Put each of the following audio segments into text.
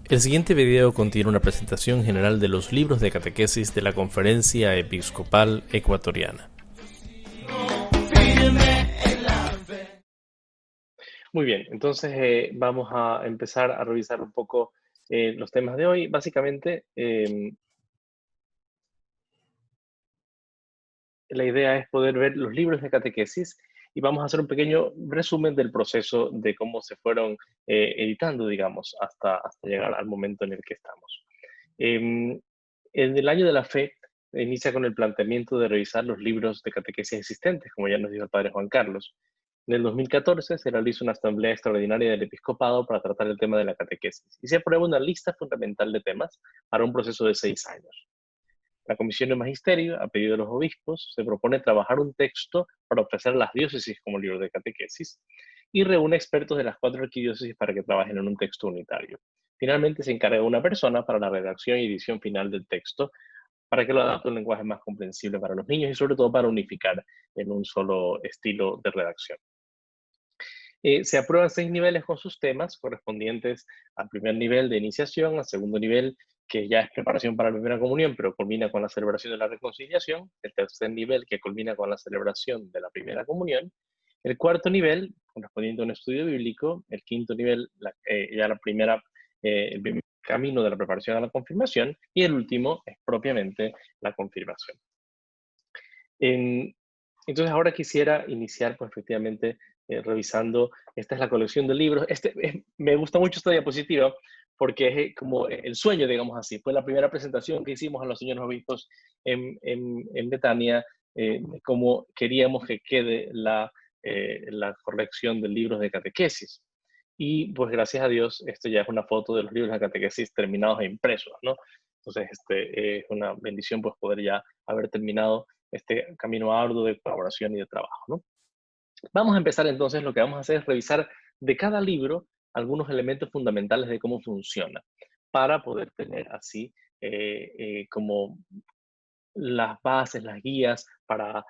El siguiente video contiene una presentación general de los libros de catequesis de la Conferencia Episcopal Ecuatoriana. Muy bien, entonces vamos a empezar a revisar un poco los temas de hoy. Básicamente, la idea es poder ver los libros de catequesis y vamos a hacer un pequeño resumen del proceso de cómo se fueron editando, digamos, hasta llegar al momento en el que estamos. En el año de la fe inicia con el planteamiento de revisar los libros de catequesis existentes, como ya nos dijo el padre Juan Carlos. En el 2014 se realiza una asamblea extraordinaria del episcopado para tratar el tema de la catequesis y se aprueba una lista fundamental de temas para un proceso de 6 años. La Comisión de Magisterio, a pedido de los obispos, se propone trabajar un texto para ofrecer a las diócesis como libro de catequesis y reúne expertos de las 4 arquidiócesis para que trabajen en un texto unitario. Finalmente se encarga una persona para la redacción y edición final del texto para que lo adapte a un lenguaje más comprensible para los niños y sobre todo para unificar en un solo estilo de redacción. Se aprueban 6 niveles con sus temas correspondientes al primer nivel de iniciación, al segundo nivel que ya es preparación para la primera comunión, pero culmina con la celebración de la reconciliación, el tercer nivel que culmina con la celebración de la primera comunión, el cuarto nivel correspondiente a un estudio bíblico, el quinto nivel ya el primer camino de la preparación a la confirmación y el último es propiamente la confirmación. Entonces ahora quisiera iniciar pues efectivamente revisando, esta es la colección de libros, me gusta mucho esta diapositiva porque es como el sueño, digamos así, fue la primera presentación que hicimos a los señores obispos en Betania, de cómo queríamos que quede la colección de libros de catequesis. Y pues gracias a Dios, esto ya es una foto de los libros de catequesis terminados e impresos, ¿no? Entonces, es una bendición pues poder ya haber terminado este camino arduo de colaboración y de trabajo, ¿no? Vamos a empezar entonces, lo que vamos a hacer es revisar de cada libro algunos elementos fundamentales de cómo funciona, para poder tener así como las bases, las guías, para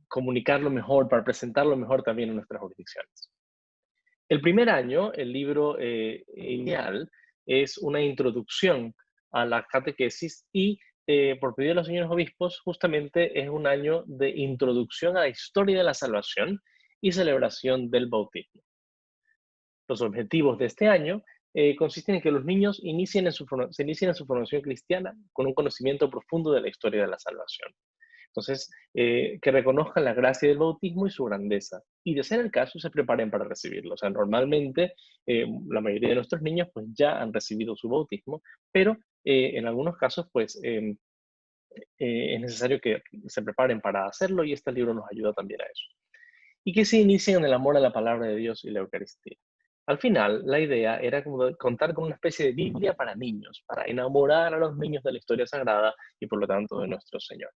comunicarlo mejor, para presentarlo mejor también en nuestras jurisdicciones. El primer año, el libro inicial es una introducción a la catequesis y por pedido de los señores obispos, justamente es un año de introducción a la historia de la salvación y celebración del bautismo. Los objetivos de este año consisten en que los niños se inicien en su formación cristiana con un conocimiento profundo de la historia de la salvación. Entonces, que reconozcan la gracia del bautismo y su grandeza. Y de ser el caso, se preparen para recibirlo. O sea, normalmente la mayoría de nuestros niños pues ya han recibido su bautismo, pero en algunos casos pues es necesario que se preparen para hacerlo y este libro nos ayuda también a eso. Y que se inicien en el amor a la palabra de Dios y la Eucaristía. Al final, la idea era como contar con una especie de Biblia para niños, para enamorar a los niños de la historia sagrada y por lo tanto de nuestro Señor.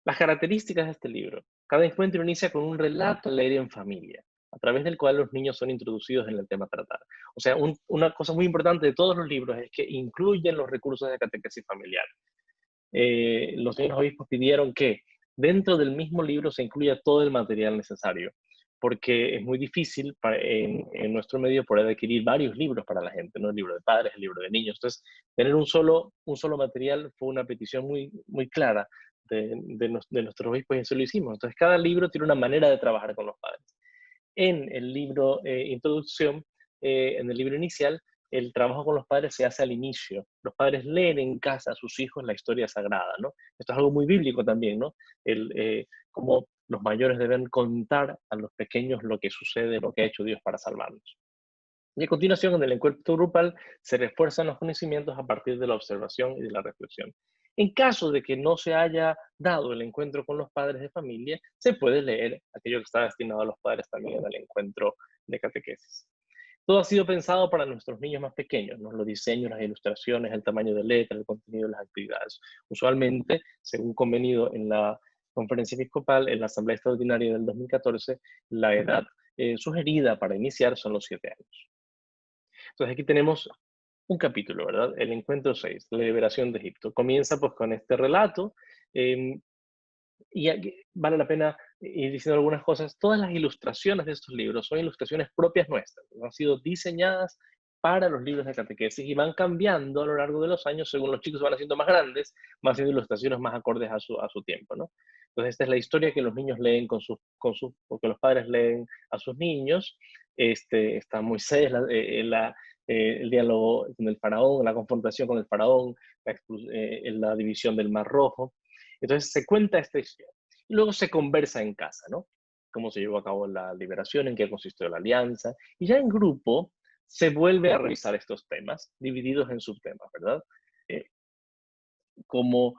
Las características de este libro. Cada encuentro inicia con un relato leído en familia, a través del cual los niños son introducidos en el tema a tratar. O sea, una cosa muy importante de todos los libros es que incluyen los recursos de catequesis familiar. Los señores obispos pidieron que dentro del mismo libro se incluya todo el material necesario, porque es muy difícil en nuestro medio poder adquirir varios libros para la gente, ¿no? El libro de padres, el libro de niños. Entonces, tener un solo material fue una petición muy, muy clara de nuestros obispos y eso lo hicimos. Entonces, cada libro tiene una manera de trabajar con los padres. En el libro introducción, en el libro inicial, el trabajo con los padres se hace al inicio. Los padres leen en casa a sus hijos la historia sagrada, ¿no? Esto es algo muy bíblico también, ¿no? Cómo los mayores deben contar a los pequeños lo que sucede, lo que ha hecho Dios para salvarnos. Y a continuación, en el encuentro grupal, se refuerzan los conocimientos a partir de la observación y de la reflexión. En caso de que no se haya dado el encuentro con los padres de familia, se puede leer aquello que está destinado a los padres también en el encuentro de catequesis. Todo ha sido pensado para nuestros niños más pequeños, ¿no? Los diseños, las ilustraciones, el tamaño de letra, el contenido de las actividades. Usualmente, según convenido en la conferencia episcopal, en la asamblea extraordinaria del 2014, la edad sugerida para iniciar son los 7 años. Entonces aquí tenemos un capítulo, ¿verdad? El encuentro 6, la liberación de Egipto. Comienza pues con este relato y aquí vale la pena ir diciendo algunas cosas. Todas las ilustraciones de estos libros son ilustraciones propias nuestras, han sido diseñadas para los libros de catequesis y van cambiando a lo largo de los años según los chicos van haciendo más grandes, van haciendo ilustraciones más acordes a su tiempo, ¿no? Entonces, esta es la historia que los niños leen o que los padres leen a sus niños. Está Moisés, el diálogo con el faraón, la confrontación con el faraón, la división del Mar Rojo. Entonces, se cuenta esta historia. Y luego se conversa en casa, ¿no? Cómo se llevó a cabo la liberación, en qué consistió la alianza. Y ya en grupo se vuelve a revisar estos temas, divididos en subtemas, ¿verdad? Eh, Cómo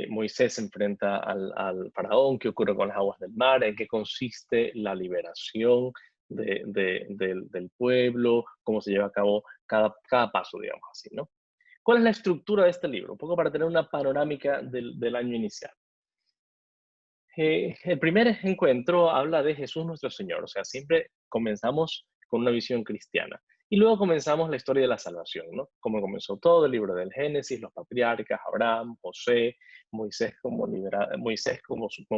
Moisés se enfrenta al faraón, qué ocurre con las aguas del mar, en qué consiste la liberación del pueblo, cómo se lleva a cabo cada paso, digamos así, ¿no? ¿Cuál es la estructura de este libro? Un poco para tener una panorámica del año inicial. El primer encuentro habla de Jesús nuestro Señor, o sea, siempre comenzamos con una visión cristiana. Y luego comenzamos la historia de la salvación, ¿no? Como comenzó todo el libro del Génesis, los patriarcas, Abraham, José, Moisés como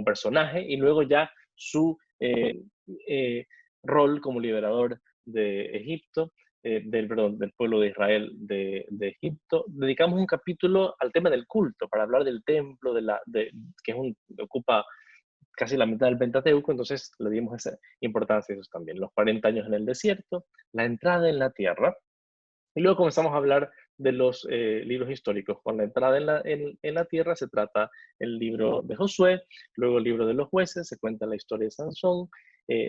personaje, y luego ya su eh, rol como liberador de Egipto, del pueblo de Israel de Egipto. Dedicamos un capítulo al tema del culto, para hablar del templo, que ocupa casi la mitad del Pentateuco, entonces le dimos esa importancia a eso también. Los 40 años en el desierto, la entrada en la tierra, y luego comenzamos a hablar de los libros históricos. Con la entrada en la tierra se trata el libro de Josué, luego el libro de los jueces, se cuenta la historia de Sansón,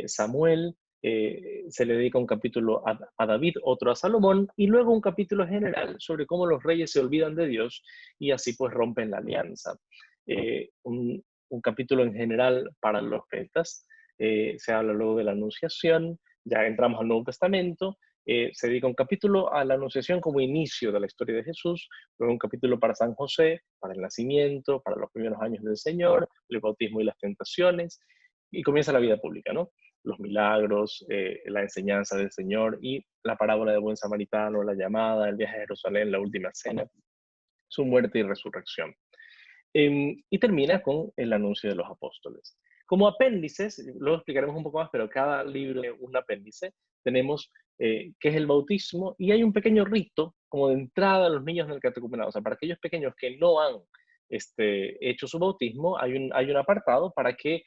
Samuel, se le dedica un capítulo a David, otro a Salomón, y luego un capítulo general sobre cómo los reyes se olvidan de Dios y así pues rompen la alianza. Un capítulo en general para los profetas, se habla luego de la Anunciación, ya entramos al Nuevo Testamento, se dedica un capítulo a la Anunciación como inicio de la historia de Jesús, luego un capítulo para San José, para el nacimiento, para los primeros años del Señor, el bautismo y las tentaciones, y comienza la vida pública, ¿no? Los milagros, la enseñanza del Señor y la parábola del buen samaritano, la llamada, el viaje a Jerusalén, la última cena, su muerte y resurrección. Y termina con el anuncio de los apóstoles. Como apéndices, luego explicaremos un poco más, pero cada libro es un apéndice, tenemos qué es el bautismo y hay un pequeño rito como de entrada a los niños en el catecumenado. O sea, para aquellos pequeños que no han hecho su bautismo, hay un apartado para que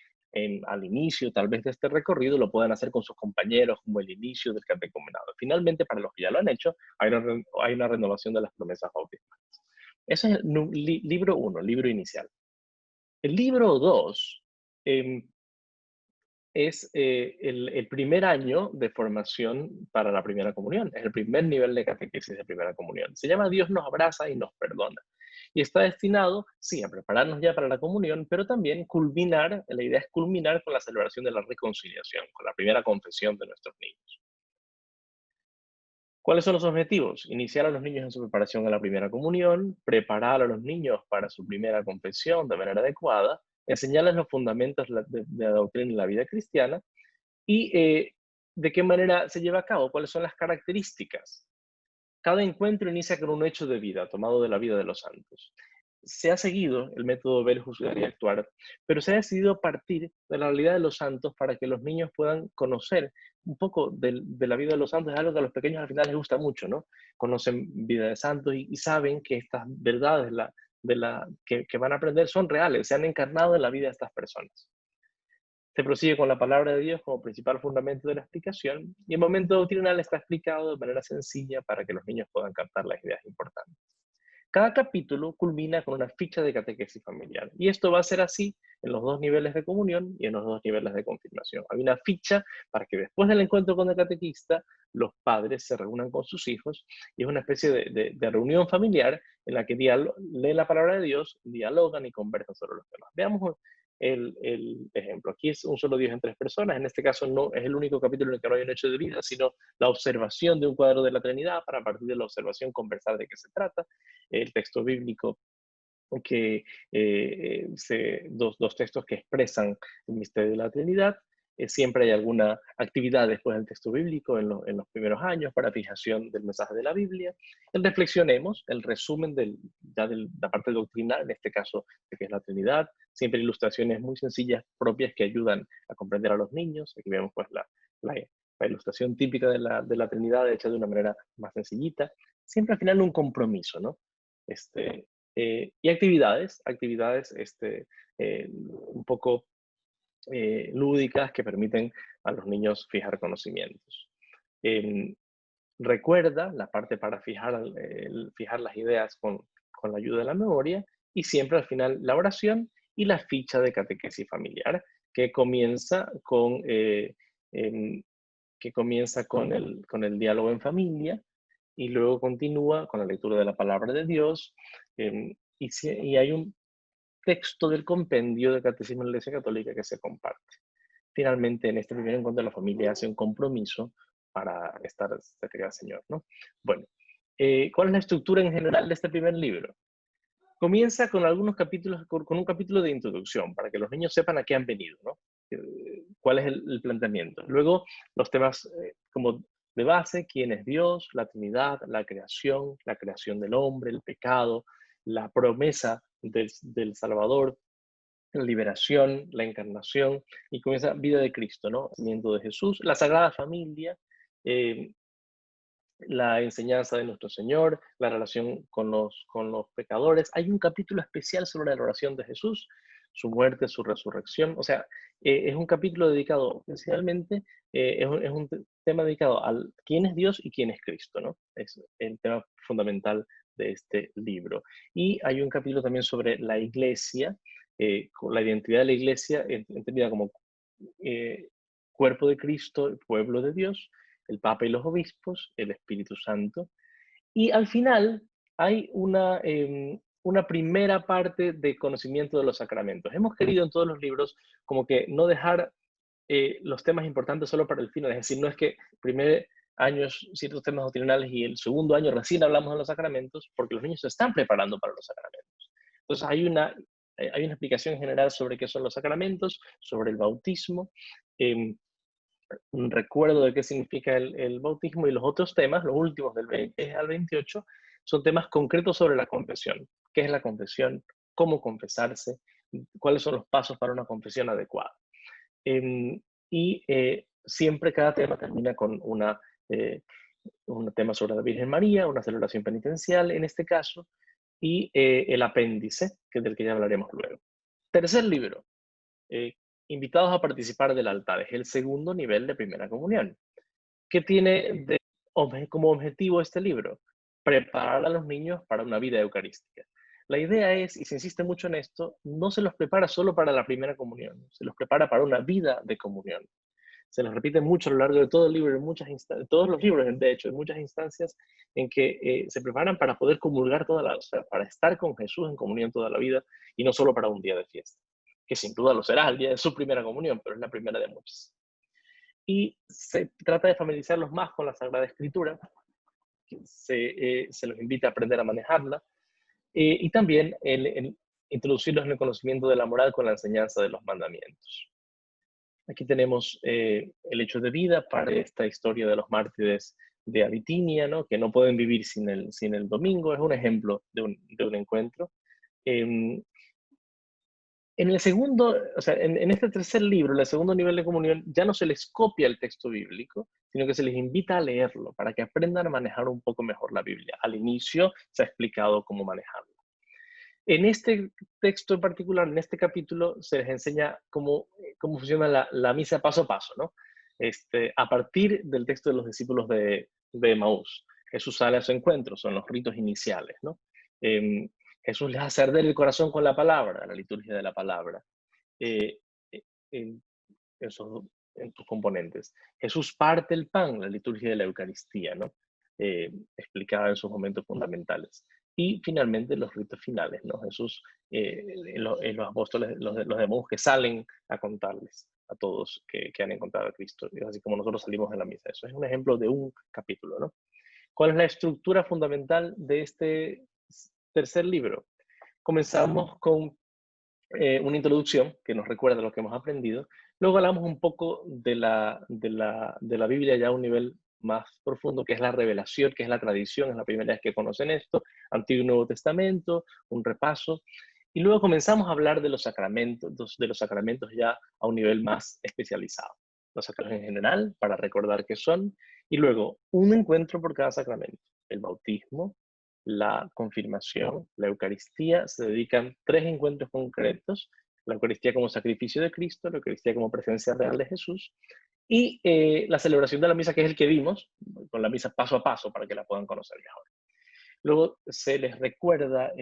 al inicio tal vez de este recorrido lo puedan hacer con sus compañeros como el inicio del catecumenado. Finalmente, para los que ya lo han hecho, hay una renovación de las promesas bautismales. Ese es el libro 1, libro inicial. El libro 2 es el primer año de formación para la primera comunión. Es el primer nivel de catequesis de primera comunión. Se llama Dios nos abraza y nos perdona. Y está destinado, sí, a prepararnos ya para la comunión, pero también la idea es culminar con la celebración de la reconciliación, con la primera confesión de nuestros niños. ¿Cuáles son los objetivos? Iniciar a los niños en su preparación a la primera comunión, preparar a los niños para su primera confesión de manera adecuada, enseñarles los fundamentos de la doctrina y la vida cristiana y de qué manera se lleva a cabo, cuáles son las características. Cada encuentro inicia con un hecho de vida tomado de la vida de los santos. Se ha seguido el método ver, juzgar y actuar, pero se ha decidido partir de la realidad de los santos para que los niños puedan conocer un poco de la vida de los santos. Es algo que a los pequeños al final les gusta mucho, ¿no? Conocen vida de santos y saben que estas verdades que van a aprender son reales, se han encarnado en la vida de estas personas. Se prosigue con la palabra de Dios como principal fundamento de la explicación y el momento doctrinal está explicado de manera sencilla para que los niños puedan captar las ideas importantes. Cada capítulo culmina con una ficha de catequesis familiar y esto va a ser así en los 2 niveles de comunión y en los 2 niveles de confirmación. Hay una ficha para que después del encuentro con el catequista los padres se reúnan con sus hijos y es una especie de reunión familiar en la que leen la palabra de Dios, dialogan y conversan sobre los temas. Veamos el ejemplo. Aquí es un solo Dios en 3 personas. En este caso no es el único capítulo en el que no hay un hecho de vida, sino la observación de un cuadro de la Trinidad para a partir de la observación conversar de qué se trata. El texto bíblico que dos textos que expresan el misterio de la Trinidad. Siempre hay alguna actividad después del texto bíblico en los primeros años para fijación del mensaje de la Biblia. Reflexionemos el resumen de la parte doctrinal, en este caso de qué es la Trinidad. Siempre ilustraciones muy sencillas propias que ayudan a comprender a los niños. Aquí vemos pues la la ilustración típica de la Trinidad hecha de una manera más sencillita. Siempre al final un compromiso, ¿no? Y actividades un poco lúdicas que permiten a los niños fijar conocimientos. Em, Recuerda la parte para fijar las ideas con la ayuda de la memoria, y siempre al final la oración y la ficha de catequesis familiar que comienza con el diálogo en familia y luego continúa con la lectura de la palabra de Dios, y hay un texto del compendio de Catecismo de la Iglesia Católica que se comparte. Finalmente, en este primer encuentro, la familia hace un compromiso para estar cerca del Señor, ¿no? Bueno, ¿cuál es la estructura en general de este primer libro? Comienza con algunos capítulos, con un capítulo de introducción, para que los niños sepan a qué han venido, ¿no? ¿Cuál es el planteamiento? Luego, los temas como de base: quién es Dios, la Trinidad, la creación del hombre, el pecado, la promesa del Salvador, la liberación, la encarnación, y comienza vida de Cristo, ¿no? Nacimiento de Jesús, la Sagrada Familia, eh, la enseñanza de nuestro Señor, la relación con los pecadores. Hay un capítulo especial sobre la oración de Jesús, su muerte, su resurrección. O sea, es un capítulo dedicado esencialmente, es un tema dedicado a quién es Dios y quién es Cristo, ¿no? Es el tema fundamental de este libro. Y hay un capítulo también sobre la Iglesia, con la identidad de la Iglesia, entendida como cuerpo de Cristo, pueblo de Dios, el Papa y los obispos, el Espíritu Santo. Y al final hay una primera parte de conocimiento de los sacramentos. Hemos querido en todos los libros como que no dejar los temas importantes solo para el final. Es decir, no es que primer año ciertos temas doctrinales y el segundo año recién hablamos de los sacramentos, porque los niños se están preparando para los sacramentos. Entonces hay una explicación general sobre qué son los sacramentos, sobre el bautismo, un recuerdo de qué significa el bautismo, y los otros temas, los últimos del 20 al 28, son temas concretos sobre la confesión. ¿Qué es la confesión? ¿Cómo confesarse? ¿Cuáles son los pasos para una confesión adecuada? Siempre cada tema termina con un tema sobre la Virgen María, una celebración penitencial en este caso, y el apéndice, del que ya hablaremos luego. Tercer libro, eh, invitados a participar del altar, es el segundo nivel de primera comunión. ¿Qué tiene como objetivo este libro? Preparar a los niños para una vida eucarística. La idea es, y se insiste mucho en esto, no se los prepara solo para la primera comunión, se los prepara para una vida de comunión. Se les repite mucho a lo largo de todo el libro, todos los libros, de hecho, en muchas instancias en que se preparan para poder comulgar o sea, para estar con Jesús en comunión toda la vida, y no solo para un día de fiesta, que sin duda lo será el día de su primera comunión, pero es la primera de muchas. Y se trata de familiarizarlos más con la Sagrada Escritura, se los invita a aprender a manejarla, y también introducirlos en el conocimiento de la moral con la enseñanza de los mandamientos. Aquí tenemos el hecho de vida para esta historia de los mártires de Abitinia, ¿no? Que no pueden vivir sin el domingo. Es un ejemplo de un encuentro. En el segundo, o sea, en este tercer libro, el segundo nivel de comunión, ya no se les copia el texto bíblico, sino que se les invita a leerlo para que aprendan a manejar un poco mejor la Biblia. Al inicio se ha explicado cómo manejarla. En este texto en particular, en este capítulo, se les enseña cómo funciona la misa paso a paso, ¿no? A partir del texto de los discípulos de Emaús. Jesús sale a su encuentro, son los ritos iniciales, ¿no? Jesús les hace arder el corazón con la palabra, la liturgia de la palabra, en sus componentes. Jesús parte el pan, la liturgia de la Eucaristía, ¿no? Explicada en sus momentos fundamentales. Y finalmente los ritos finales, ¿no? Jesús, los apóstoles, los de Emaús, que salen a contarles a todos que han encontrado a Cristo, así como nosotros salimos en la misa. Eso es un ejemplo de un capítulo, ¿no? ¿Cuál es la estructura fundamental de este tercer libro? Comenzamos con una introducción que nos recuerda lo que hemos aprendido. Luego hablamos un poco de la Biblia ya a un nivel más profundo, que es la revelación, que es la tradición, es la primera vez que conocen esto, Antiguo y Nuevo Testamento, un repaso. Y luego comenzamos a hablar de los sacramentos ya a un nivel más especializado. los sacramentos en general, para recordar qué son, y luego un encuentro por cada sacramento. El bautismo, la confirmación, la Eucaristía, se dedican 3 encuentros concretos: la Eucaristía como sacrificio de Cristo, la Eucaristía como presencia real de Jesús, y la celebración de la misa, que es el que vimos, con la misa paso a paso para que la puedan conocer mejor. Luego se les recuerda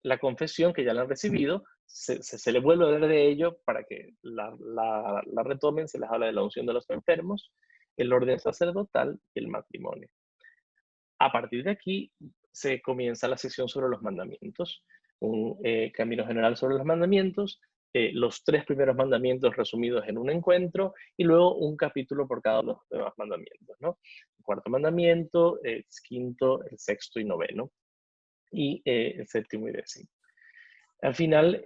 la confesión, que ya la han recibido, se les vuelve a hablar de ello para que la retomen, se les habla de la unción de los enfermos, el orden sacerdotal y el matrimonio. A partir de aquí se comienza la sección sobre los mandamientos, un camino general sobre los mandamientos, los 3 primeros mandamientos resumidos en un encuentro, y luego un capítulo por cada uno de los demás mandamientos, ¿no? El cuarto mandamiento, el quinto, el sexto y noveno, y el séptimo y décimo. Al final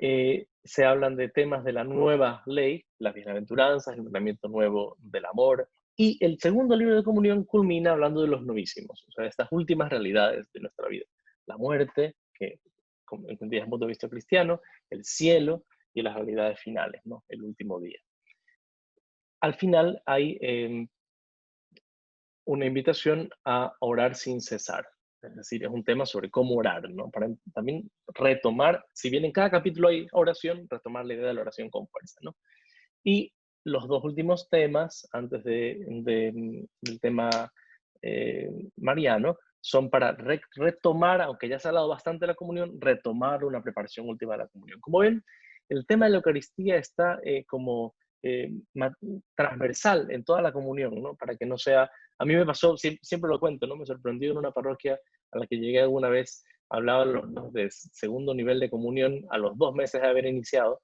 se hablan de temas de la nueva ley, las bienaventuranzas, el mandamiento nuevo del amor, y el segundo libro de comunión culmina hablando de los novísimos, o sea, de estas últimas realidades de nuestra vida. La muerte, que entendida desde el punto de vista cristiano, el cielo y las realidades finales, ¿no? El último día. Al final hay una invitación a orar sin cesar. Es decir, es un tema sobre cómo orar, ¿no? Para también retomar, si bien en cada capítulo hay oración, retomar la idea de la oración con fuerza, ¿no? Y los 2 últimos temas, antes del tema mariano, son para retomar, aunque ya se ha hablado bastante de la comunión, retomar una preparación última de la comunión. Como ven, el tema de la Eucaristía está como transversal en toda la comunión, ¿no? Para que no sea... A mí me pasó, siempre lo cuento, ¿no? Me sorprendió en una parroquia a la que llegué alguna vez, hablaban los de segundo nivel de comunión a los 2 meses de haber iniciado,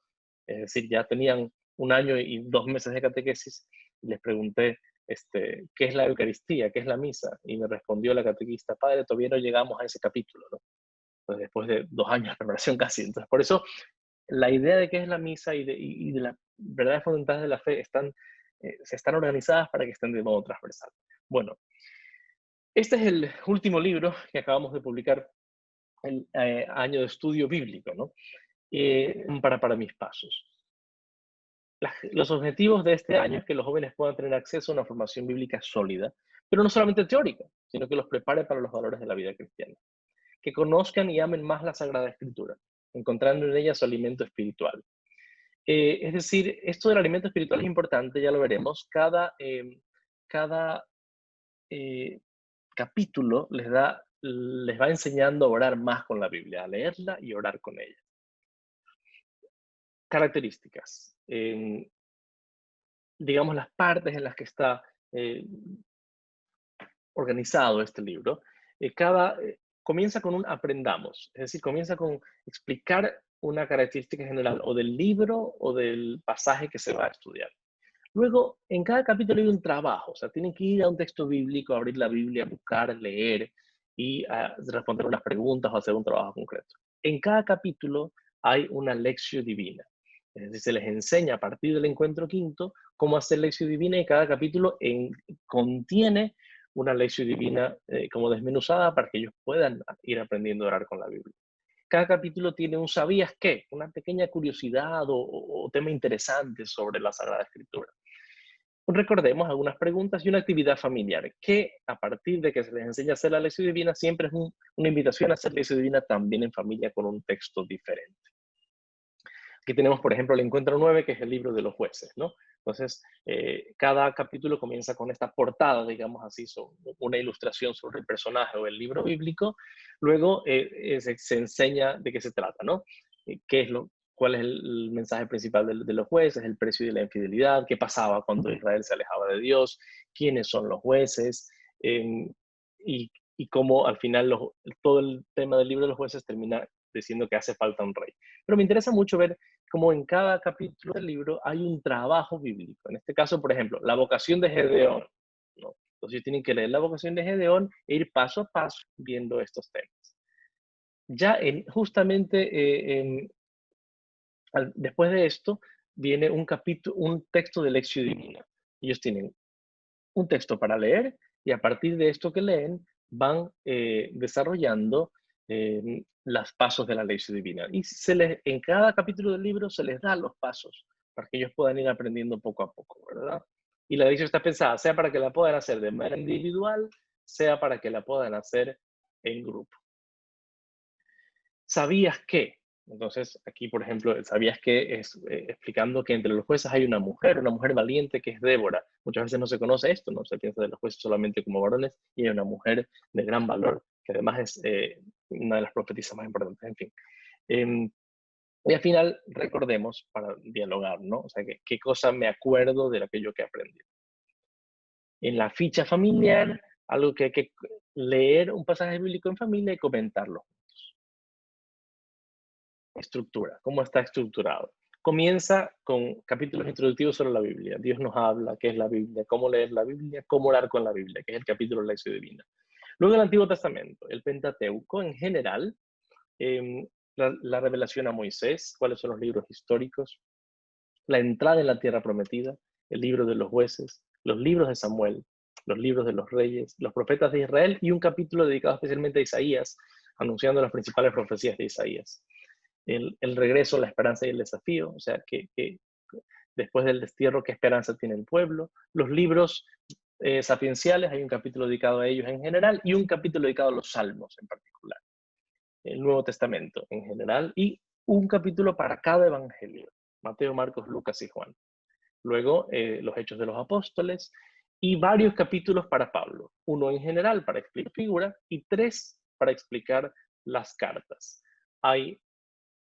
es decir, ya tenían 1 año y 2 meses de catequesis, y les pregunté, ¿qué es la Eucaristía? ¿Qué es la misa? Y me respondió la catequista: padre, todavía no llegamos a ese capítulo, ¿no? Pues después de 2 años de preparación casi. Entonces, por eso, la idea de qué es la misa y de las verdades fundamentales de la fe se están organizadas para que estén de modo transversal. Bueno, este es el último libro que acabamos de publicar, el año de estudio bíblico, ¿no? Para mis pasos. Los objetivos de este año es que los jóvenes puedan tener acceso a una formación bíblica sólida, pero no solamente teórica, sino que los prepare para los valores de la vida cristiana. Que conozcan y amen más la Sagrada Escritura, encontrando en ella su alimento espiritual. Es decir, esto del alimento espiritual es importante, ya lo veremos. Cada capítulo les va enseñando a orar más con la Biblia, a leerla y orar con ella. Características. Digamos, las partes en las que está organizado este libro. Comienza con un aprendamos, es decir, comienza con explicar una característica general o del libro o del pasaje que se va a estudiar. Luego, en cada capítulo hay un trabajo, o sea, tienen que ir a un texto bíblico, abrir la Biblia, buscar, leer y responder unas preguntas o hacer un trabajo concreto. En cada capítulo hay una lección divina. Es decir, se les enseña a partir del encuentro quinto cómo hacer lección divina, y cada capítulo contiene una lección divina como desmenuzada para que ellos puedan ir aprendiendo a orar con la Biblia. Cada capítulo tiene un ¿sabías qué? Una pequeña curiosidad o tema interesante sobre la Sagrada Escritura. Recordemos algunas preguntas y una actividad familiar, que a partir de que se les enseña a hacer la lección divina, siempre es una invitación a hacer lección divina también en familia con un texto diferente. Aquí tenemos, por ejemplo, el encuentro 9, que es el libro de los jueces, ¿no? Entonces, cada capítulo comienza con esta portada, digamos así, una ilustración sobre el personaje o el libro bíblico. Luego se enseña de qué se trata, ¿no? ¿Cuál es el mensaje principal de los jueces? El precio de la infidelidad. ¿Qué pasaba cuando Israel se alejaba de Dios? ¿Quiénes son los jueces? Y cómo al final todo el tema del libro de los jueces termina diciendo que hace falta un rey. Pero me interesa mucho ver cómo en cada capítulo del libro hay un trabajo bíblico. En este caso, por ejemplo, la vocación de Gedeón, ¿no? Entonces tienen que leer la vocación de Gedeón e ir paso a paso viendo estos temas. Ya justamente después de esto viene un texto de lección divina. Ellos tienen un texto para leer, y a partir de esto que leen van desarrollando los pasos de la lección divina. Y en cada capítulo del libro se les da los pasos para que ellos puedan ir aprendiendo poco a poco, ¿verdad? Y la lección está pensada sea para que la puedan hacer de manera individual, sea para que la puedan hacer en grupo. ¿Sabías que? Entonces, aquí, por ejemplo, el ¿sabías que? Es explicando que entre los jueces hay una mujer valiente que es Débora. Muchas veces no se conoce esto, no se piensa de los jueces solamente como varones, y hay una mujer de gran valor, que además es una de las profetisas más importantes, en fin. Y al final, recordemos para dialogar, ¿no? O sea, ¿qué cosa me acuerdo de aquello que aprendí? En la ficha familiar, algo que hay que leer un pasaje bíblico en familia y comentarlo. Estructura, cómo está estructurado. Comienza con capítulos introductivos sobre la Biblia. Dios nos habla, qué es la Biblia, cómo leer la Biblia, cómo orar con la Biblia, que es el capítulo de la lección divina. Luego el Antiguo Testamento, el Pentateuco en general, la revelación a Moisés, cuáles son los libros históricos, la entrada en la tierra prometida, el libro de los jueces, los libros de Samuel, los libros de los reyes, los profetas de Israel y un capítulo dedicado especialmente a Isaías, anunciando las principales profecías de Isaías. El regreso, la esperanza y el desafío, o sea, que después del destierro, ¿qué esperanza tiene el pueblo? Los libros sapienciales, hay un capítulo dedicado a ellos en general y un capítulo dedicado a los salmos en particular. El Nuevo Testamento en general y un capítulo para cada evangelio, Mateo, Marcos, Lucas y Juan. Luego, los Hechos de los Apóstoles y varios capítulos para Pablo. Uno en general para explicar figura y 3 para explicar las cartas. Hay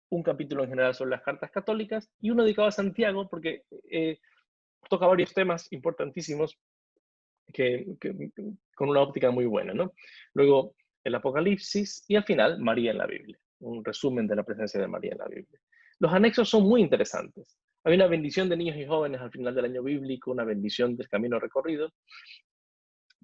un capítulo en general sobre las cartas católicas y uno dedicado a Santiago porque toca varios temas importantísimos con una óptica muy buena, ¿no? Luego el Apocalipsis y al final María en la Biblia, un resumen de la presencia de María en la Biblia. Los anexos son muy interesantes. Hay una bendición de niños y jóvenes al final del año bíblico, una bendición del camino recorrido,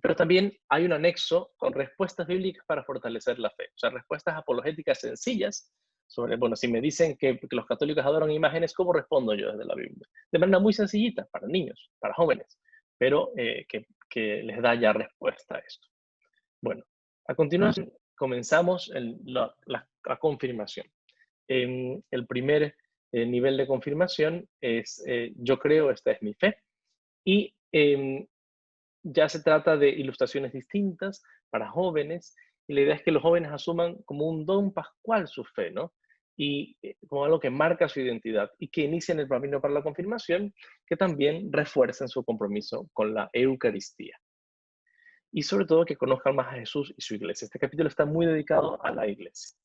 pero también hay un anexo con respuestas bíblicas para fortalecer la fe, o sea, respuestas apologéticas sencillas sobre, bueno, si me dicen que los católicos adoran imágenes, ¿cómo respondo yo desde la Biblia? De manera muy sencillita, para niños, para jóvenes, pero que les da ya respuesta a esto. Bueno, a continuación comenzamos la confirmación. El primer nivel de confirmación es yo creo, esta es mi fe, y ya se trata de ilustraciones distintas para jóvenes, y la idea es que los jóvenes asuman como un don pascual su fe, ¿no? Y como algo que marca su identidad y que inician el camino para la confirmación, que también refuercen su compromiso con la Eucaristía. Y sobre todo que conozcan más a Jesús y su iglesia. Este capítulo está muy dedicado a la iglesia.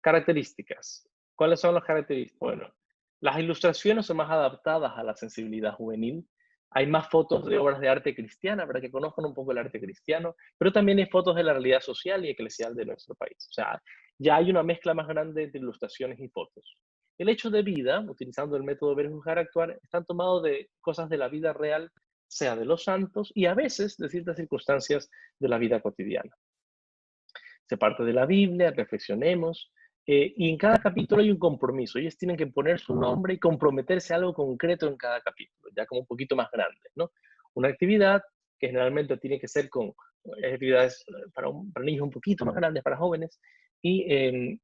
Características. ¿Cuáles son las características? Bueno, las ilustraciones son más adaptadas a la sensibilidad juvenil. Hay más fotos de obras de arte cristiana para que conozcan un poco el arte cristiano, pero también hay fotos de la realidad social y eclesial de nuestro país. O sea, ya hay una mezcla más grande entre ilustraciones y fotos. El hecho de vida, utilizando el método ver, juzgar, actuar, están tomados de cosas de la vida real, sea de los santos y a veces de ciertas circunstancias de la vida cotidiana. Se parte de la Biblia, reflexionemos, y en cada capítulo hay un compromiso. Ellos tienen que poner su nombre y comprometerse a algo concreto en cada capítulo, ya como un poquito más grande, ¿no? Una actividad que generalmente tiene que ser con actividades para niños un poquito más grandes, para jóvenes, y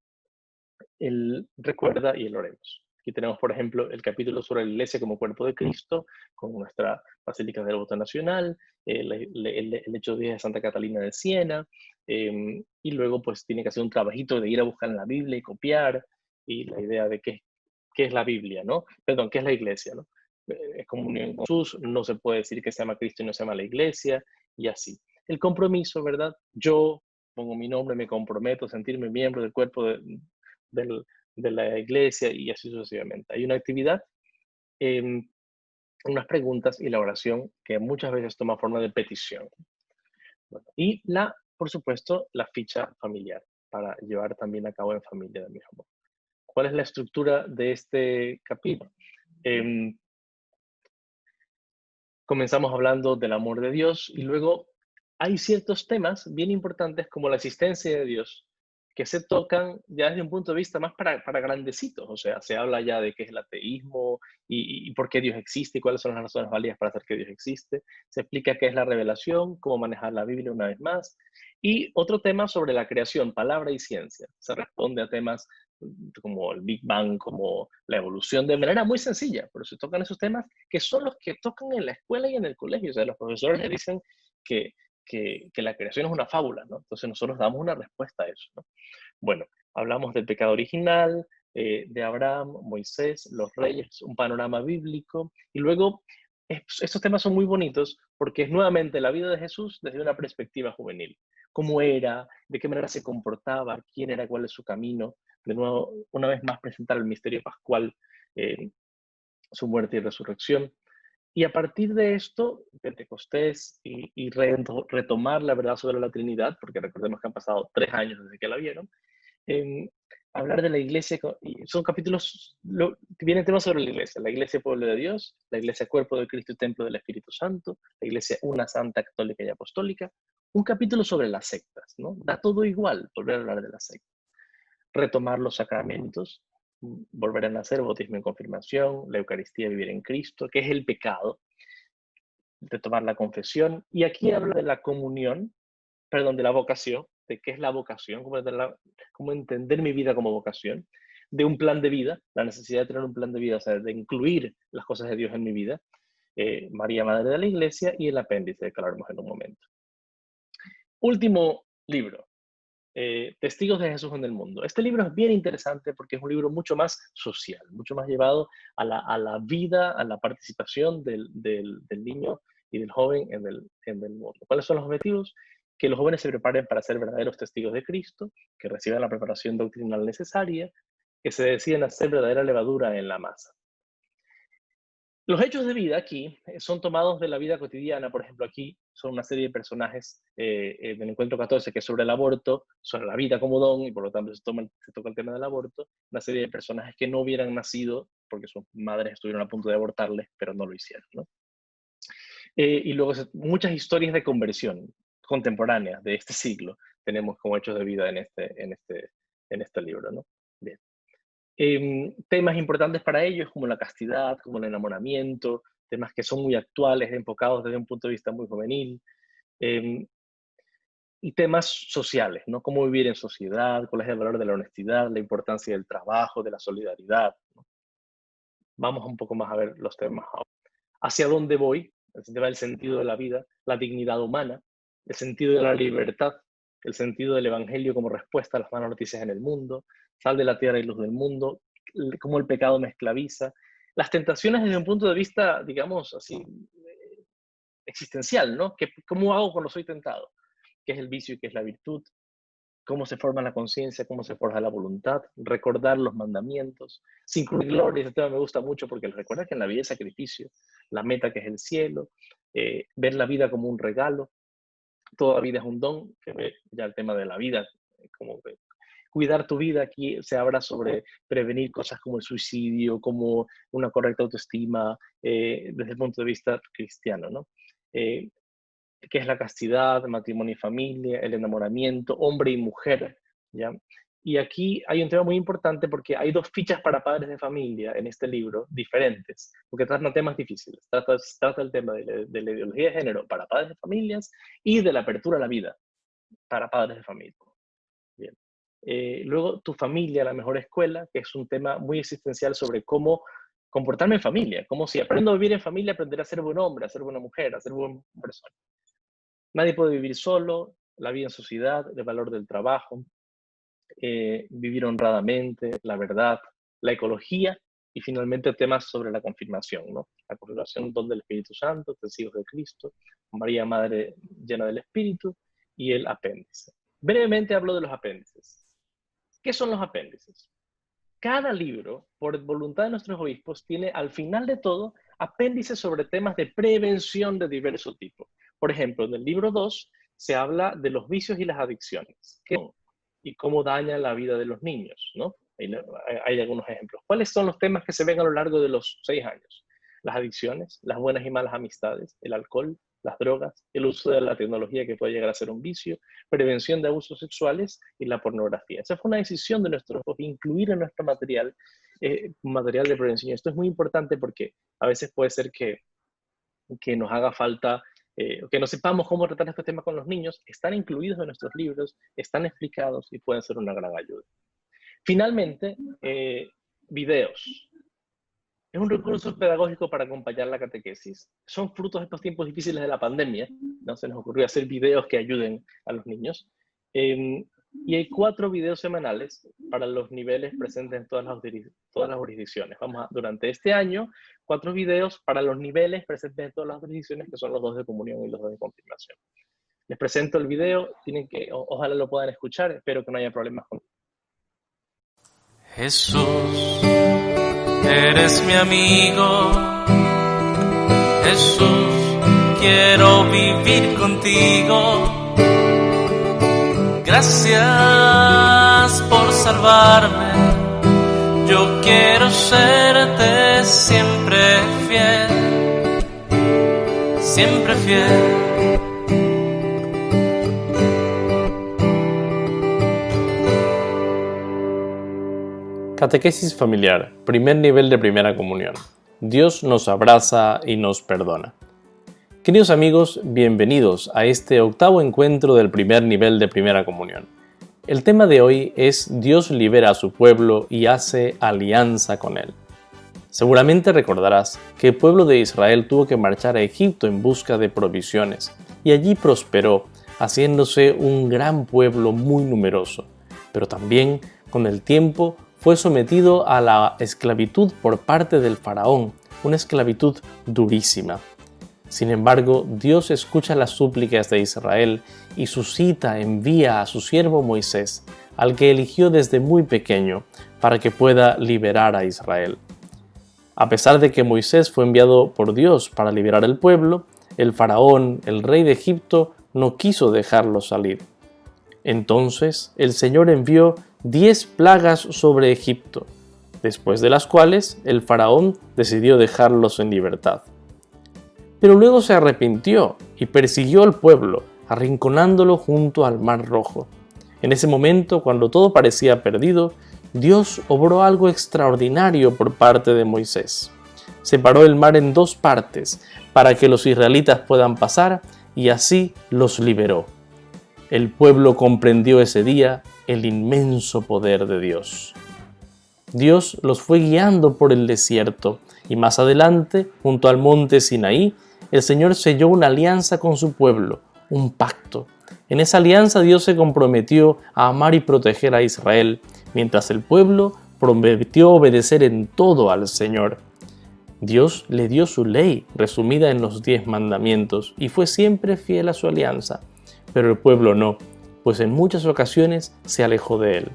el recuerda y el oremos. Aquí tenemos, por ejemplo, el capítulo sobre la Iglesia como cuerpo de Cristo, con nuestra Basílica del Voto Nacional, el hecho de Santa Catalina de Siena, y luego pues tiene que hacer un trabajito de ir a buscar en la Biblia y copiar, y la idea de qué es la Biblia, ¿no? Perdón, qué es la Iglesia, ¿no? Es comunión con Jesús, no se puede decir que se llama Cristo y no se llama la Iglesia, y así. El compromiso, ¿verdad? Yo pongo mi nombre, me comprometo a sentirme miembro del cuerpo de la iglesia y así sucesivamente. Hay una actividad, unas preguntas y la oración que muchas veces toma forma de petición. Bueno, y por supuesto, la ficha familiar para llevar también a cabo en familia del mismo modo. ¿Cuál es la estructura de este capítulo? Comenzamos hablando del amor de Dios y luego hay ciertos temas bien importantes como la existencia de Dios que se tocan ya desde un punto de vista más para grandecitos. O sea, se habla ya de qué es el ateísmo y por qué Dios existe y cuáles son las razones válidas para hacer que Dios existe. Se explica qué es la revelación, cómo manejar la Biblia una vez más. Y otro tema sobre la creación, palabra y ciencia. Se responde a temas como el Big Bang, como la evolución, de manera muy sencilla, pero se tocan esos temas que son los que tocan en la escuela y en el colegio. O sea, los profesores le dicen que, que la creación es una fábula, ¿no? Entonces nosotros damos una respuesta a eso, ¿no? Bueno, hablamos del pecado original, de Abraham, Moisés, los reyes, un panorama bíblico, y luego estos temas son muy bonitos porque es nuevamente la vida de Jesús desde una perspectiva juvenil. Cómo era, de qué manera se comportaba, quién era, cuál es su camino. De nuevo, una vez más presentar el misterio pascual, eh, su muerte y resurrección. Y a partir de esto, Pentecostés y retomar la verdad sobre la Trinidad, porque recordemos que han pasado 3 años desde que la vieron, eh, hablar de la iglesia, son capítulos, vienen temas sobre la iglesia pueblo de Dios, la iglesia cuerpo de Cristo y templo del Espíritu Santo, la iglesia una santa, católica y apostólica, un capítulo sobre las sectas, ¿no? Da todo igual volver a hablar de las sectas. Retomar los sacramentos, volver a nacer, bautismo y confirmación, la Eucaristía, vivir en Cristo, que es el pecado, retomar la confesión, y aquí habla de la comunión, perdón, de la vocación, de qué es la vocación, cómo entender mi vida como vocación, de un plan de vida, la necesidad de tener un plan de vida, o sea, de incluir las cosas de Dios en mi vida, María, Madre de la Iglesia, y el apéndice, que hablaremos en un momento. Último libro, Testigos de Jesús en el Mundo. Este libro es bien interesante porque es un libro mucho más social, mucho más llevado a la vida, a la participación del niño y del joven en el mundo. ¿Cuáles son los objetivos? Que los jóvenes se preparen para ser verdaderos testigos de Cristo, que reciban la preparación doctrinal necesaria, que se deciden a ser verdadera levadura en la masa. Los hechos de vida aquí son tomados de la vida cotidiana. Por ejemplo, aquí son una serie de personajes del encuentro 14 que es sobre el aborto, sobre la vida como don, y por lo tanto se toca el tema del aborto. Una serie de personajes que no hubieran nacido porque sus madres estuvieron a punto de abortarles, pero no lo hicieron, ¿no? Y luego muchas historias de conversión contemporáneas de este siglo tenemos como hechos de vida en este libro, ¿no? Bien. Temas importantes para ellos como la castidad, como el enamoramiento, temas que son muy actuales, enfocados desde un punto de vista muy juvenil, y temas sociales, ¿no? Cómo vivir en sociedad, cuál es el valor de la honestidad, la importancia del trabajo, de la solidaridad, ¿no? Vamos un poco más a ver los temas ahora. ¿Hacia dónde voy? El tema del sentido de la vida, la dignidad humana, el sentido de la libertad, el sentido del evangelio como respuesta a las malas noticias en el mundo, sal de la tierra y luz del mundo, cómo el pecado me esclaviza, las tentaciones desde un punto de vista, digamos así, existencial, ¿no? ¿Cómo hago cuando soy tentado? ¿Qué es el vicio y qué es la virtud? ¿Cómo se forma la conciencia? ¿Cómo se forja la voluntad? Recordar los mandamientos. Sin cruz y gloria, ese tema me gusta mucho porque recuerda que en la vida es sacrificio, la meta que es el cielo, ver la vida como un regalo, toda vida es un don, que ve ya el tema de la vida, como cuidar tu vida, aquí se habla sobre prevenir cosas como el suicidio, como una correcta autoestima, desde el punto de vista cristiano, ¿no? ¿Qué es la castidad, matrimonio y familia, el enamoramiento, hombre y mujer, ¿ya? Y aquí hay un tema muy importante porque hay 2 fichas para padres de familia en este libro, diferentes, porque tratan temas difíciles. Trata el tema de la ideología de género para padres de familias y de la apertura a la vida para padres de familia. Bien. Luego, tu familia, la mejor escuela, que es un tema muy existencial sobre cómo comportarme en familia, como si aprendo a vivir en familia, aprender a ser buen hombre, a ser buena mujer, a ser buena persona. Nadie puede vivir solo, la vida en sociedad, el valor del trabajo, vivir honradamente, la verdad, la ecología y finalmente temas sobre la confirmación, ¿no? La confirmación, don del Espíritu Santo, testigos de Cristo, María Madre llena del Espíritu y el apéndice. Brevemente hablo de los apéndices. ¿Qué son los apéndices? Cada libro, por voluntad de nuestros obispos, tiene al final de todo apéndices sobre temas de prevención de diverso tipo. Por ejemplo, en el libro 2 se habla de los vicios y las adicciones y cómo dañan la vida de los niños, ¿no? Hay algunos ejemplos. ¿Cuáles son los temas que se ven a lo largo de los 6 años? Las adicciones, las buenas y malas amistades, el alcohol, las drogas, el uso de la tecnología que puede llegar a ser un vicio, prevención de abusos sexuales y la pornografía. Esa fue una decisión de nuestros incluir en nuestro material material de prevención. Esto es muy importante porque a veces puede ser que nos haga falta, que no sepamos cómo tratar este tema con los niños. Están incluidos en nuestros libros, están explicados y pueden ser una gran ayuda. Finalmente, videos. Es un recurso pedagógico para acompañar la catequesis. Son frutos de estos tiempos difíciles de la pandemia. No se nos ocurrió hacer videos que ayuden a los niños. Y hay 4 videos semanales para los niveles presentes en todas las jurisdicciones. Durante este año, 4 videos para los niveles presentes en todas las jurisdicciones, que son los 2 de comunión y los 2 de confirmación. Les presento el video, ojalá lo puedan escuchar, espero que no haya problemas con. Jesús, eres mi amigo. Jesús, quiero vivir contigo. Gracias por salvarme. Yo quiero serte siempre fiel, siempre fiel. Catequesis familiar, primer nivel de primera comunión. Dios nos abraza y nos perdona. Queridos amigos, bienvenidos a este 8º encuentro del primer nivel de primera comunión. El tema de hoy es Dios libera a su pueblo y hace alianza con él. Seguramente recordarás que el pueblo de Israel tuvo que marchar a Egipto en busca de provisiones y allí prosperó, haciéndose un gran pueblo muy numeroso, pero también con el tiempo fue sometido a la esclavitud por parte del faraón, una esclavitud durísima. Sin embargo, Dios escucha las súplicas de Israel y envía a su siervo Moisés, al que eligió desde muy pequeño, para que pueda liberar a Israel. A pesar de que Moisés fue enviado por Dios para liberar al pueblo, el faraón, el rey de Egipto, no quiso dejarlo salir. Entonces el Señor envió 10 plagas sobre Egipto, después de las cuales el faraón decidió dejarlos en libertad. Pero luego se arrepintió y persiguió al pueblo, arrinconándolo junto al Mar Rojo. En ese momento, cuando todo parecía perdido, Dios obró algo extraordinario por parte de Moisés. Separó el mar en 2 partes para que los israelitas puedan pasar y así los liberó. El pueblo comprendió ese día el inmenso poder de Dios. Dios los fue guiando por el desierto y más adelante, junto al monte Sinaí, el Señor selló una alianza con su pueblo, un pacto. En esa alianza Dios se comprometió a amar y proteger a Israel, mientras el pueblo prometió obedecer en todo al Señor. Dios le dio su ley, resumida en los 10 mandamientos, y fue siempre fiel a su alianza. Pero el pueblo no, pues en muchas ocasiones se alejó de él.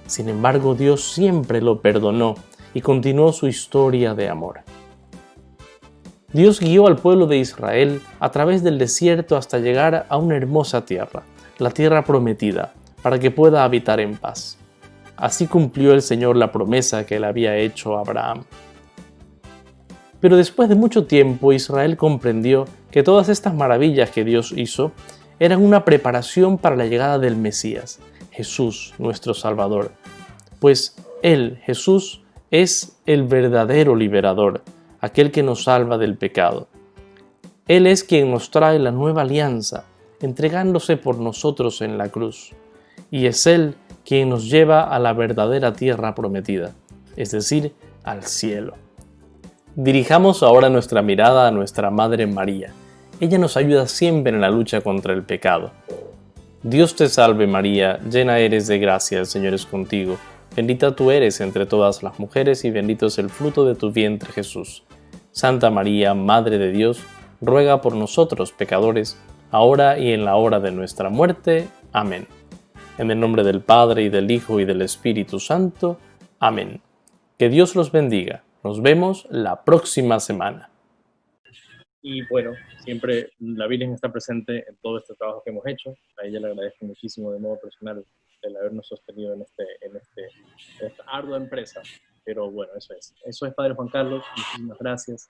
Sin embargo, Dios siempre lo perdonó y continuó su historia de amor. Dios guió al pueblo de Israel a través del desierto hasta llegar a una hermosa tierra, la tierra prometida, para que pueda habitar en paz. Así cumplió el Señor la promesa que le había hecho a Abraham. Pero después de mucho tiempo, Israel comprendió que todas estas maravillas que Dios hizo eran una preparación para la llegada del Mesías, Jesús, nuestro Salvador. Pues Él, Jesús, es el verdadero liberador, aquel que nos salva del pecado. Él es quien nos trae la nueva alianza, entregándose por nosotros en la cruz. Y es Él quien nos lleva a la verdadera tierra prometida, es decir, al cielo. Dirijamos ahora nuestra mirada a nuestra Madre María. Ella nos ayuda siempre en la lucha contra el pecado. Dios te salve María, llena eres de gracia, el Señor es contigo. Bendita tú eres entre todas las mujeres y bendito es el fruto de tu vientre Jesús. Santa María, Madre de Dios, ruega por nosotros pecadores, ahora y en la hora de nuestra muerte. Amén. En el nombre del Padre, y del Hijo, y del Espíritu Santo. Amén. Que Dios los bendiga. Nos vemos la próxima semana. Y bueno, siempre la Virgen está presente en todo este trabajo que hemos hecho. A ella le agradezco muchísimo de modo personal el habernos sostenido en esta ardua empresa. Pero bueno, eso es. Eso es, Padre Juan Carlos. Muchísimas gracias.